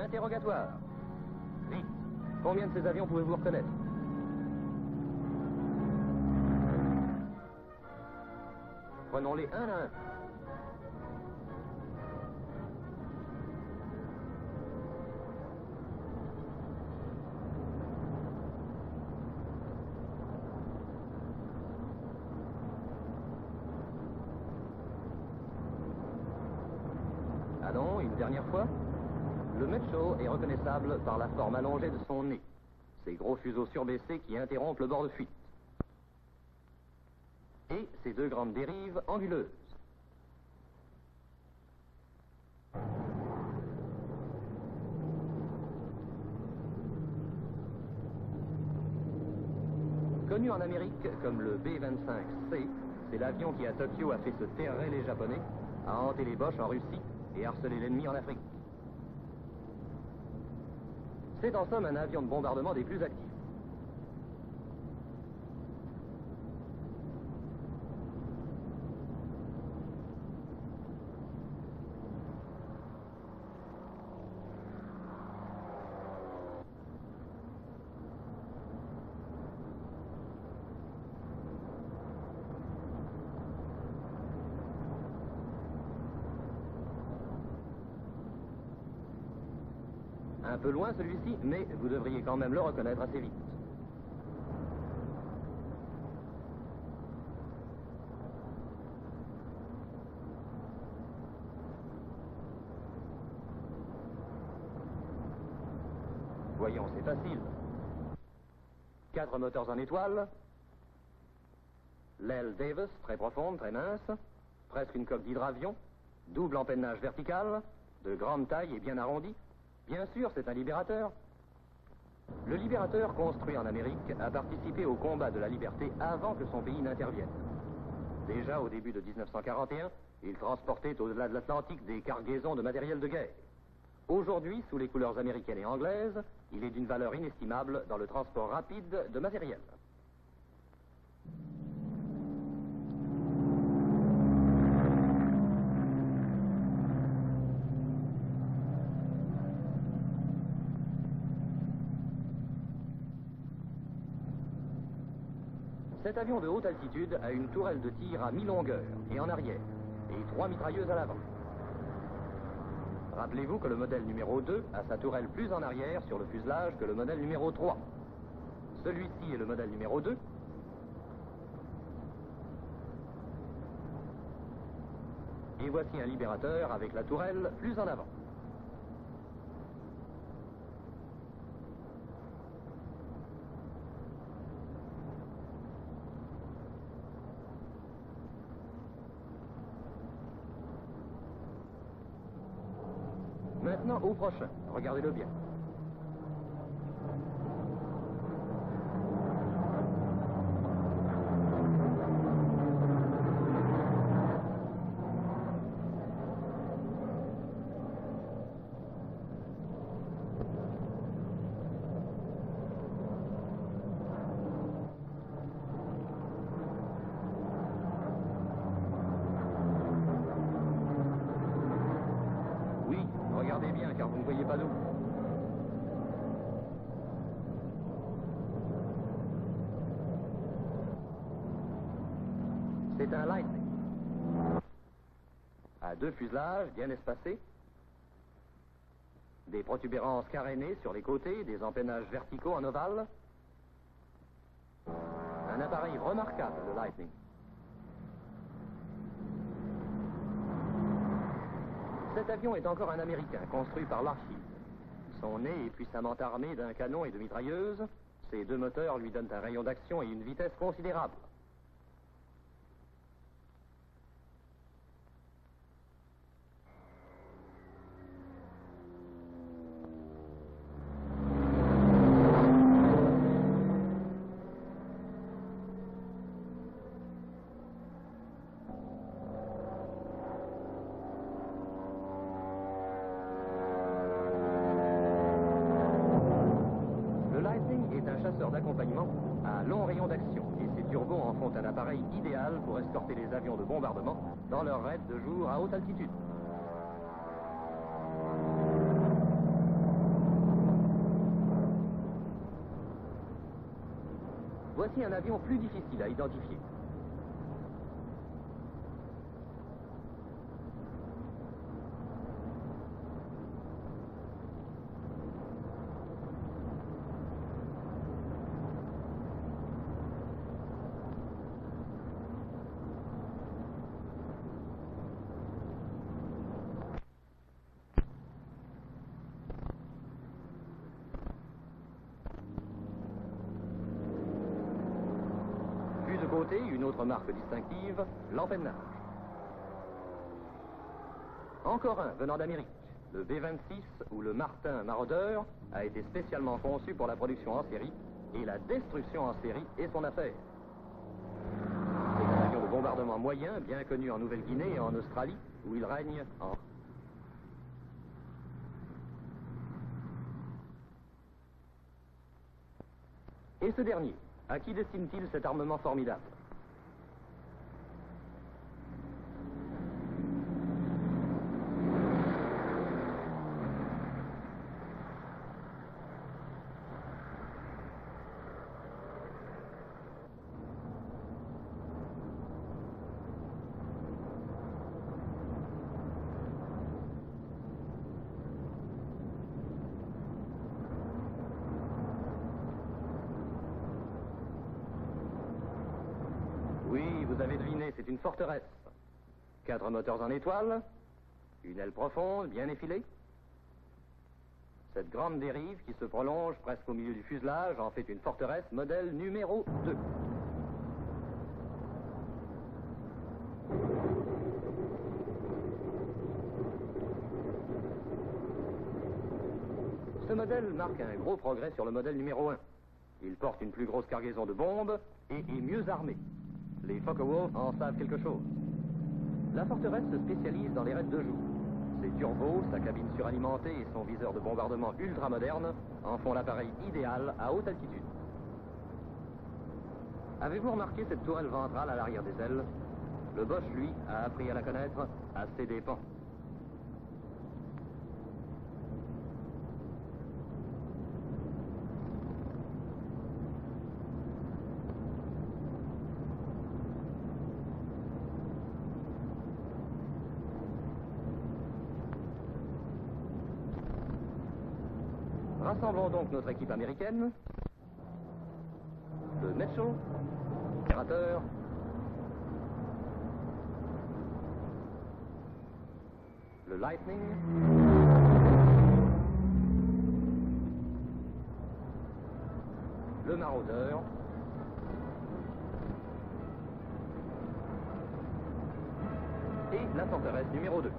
Interrogatoire. Vite. Combien de ces avions pouvez-vous reconnaître? Prenons-les un à un. Allons, une dernière fois. Le Metchaux est reconnaissable par la forme allongée de son nez, ses gros fuseaux surbaissés qui interrompent le bord de fuite, et ses deux grandes dérives anguleuses. Connu en Amérique comme le B-25C, c'est l'avion qui à Tokyo a fait se terrer les Japonais, a hanté les Boches en Russie et harcelé l'ennemi en Afrique. C'est en somme un avion de bombardement des plus actifs. Un peu loin celui-ci, mais vous devriez quand même le reconnaître assez vite. Voyons, c'est facile. 4 moteurs en étoile, l'aile Davis, très profonde, très mince, presque une coque d'hydravion, double empennage vertical, de grande taille et bien arrondi. Bien sûr, c'est un libérateur. Le libérateur, construit en Amérique, a participé au combat de la liberté avant que son pays n'intervienne. Déjà au début de 1941, il transportait au-delà de l'Atlantique des cargaisons de matériel de guerre. Aujourd'hui, sous les couleurs américaines et anglaises, il est d'une valeur inestimable dans le transport rapide de matériel. Cet avion de haute altitude a une tourelle de tir à mi-longueur et en arrière, et 3 mitrailleuses à l'avant. Rappelez-vous que le modèle numéro 2 a sa tourelle plus en arrière sur le fuselage que le modèle numéro 3. Celui-ci est le modèle numéro 2. Et voici un libérateur avec la tourelle plus en avant. Maintenant au prochain, regardez-le bien. Oui, regardez bien car vous ne voyez pas d'où. C'est un Lightning. À 2 fuselages bien espacés, des protubérances carénées sur les côtés, des empennages verticaux en ovale. Un appareil remarquable, le Lightning. Cet avion est encore un Américain, construit par Lockheed. Son nez est puissamment armé d'un canon et de mitrailleuses. Ces 2 moteurs lui donnent un rayon d'action et une vitesse considérable. Chasseur d'accompagnement à long rayon d'action et ces turbos en font un appareil idéal pour escorter les avions de bombardement dans leur raid de jour à haute altitude. Voici un avion plus difficile à identifier. De côté, une autre marque distinctive, l'empennage. Encore un venant d'Amérique. Le B-26 ou le Martin Maraudeur a été spécialement conçu pour la production en série et la destruction en série est son affaire. C'est un avion de bombardement moyen, bien connu en Nouvelle-Guinée et en Australie, où il règne en... Et ce dernier, à qui destine-t-il cet armement formidable? Oui, vous avez deviné, c'est une forteresse. 4 moteurs en étoile, une aile profonde, bien effilée. Cette grande dérive qui se prolonge presque au milieu du fuselage en fait une forteresse modèle numéro 2. Ce modèle marque un gros progrès sur le modèle numéro 1. Il porte une plus grosse cargaison de bombes et est mieux armé. Les Focke-Wulf en savent quelque chose. La forteresse se spécialise dans les raids de jour. Ses turbos, sa cabine suralimentée et son viseur de bombardement ultra moderne en font l'appareil idéal à haute altitude. Avez-vous remarqué cette tourelle ventrale à l'arrière des ailes? Le Bosch, lui, a appris à la connaître à ses dépens. Rassemblons donc notre équipe américaine. Le Mitchell, opérateur. Le Lightning. Le Maraudeur. Et la forteresse numéro 2.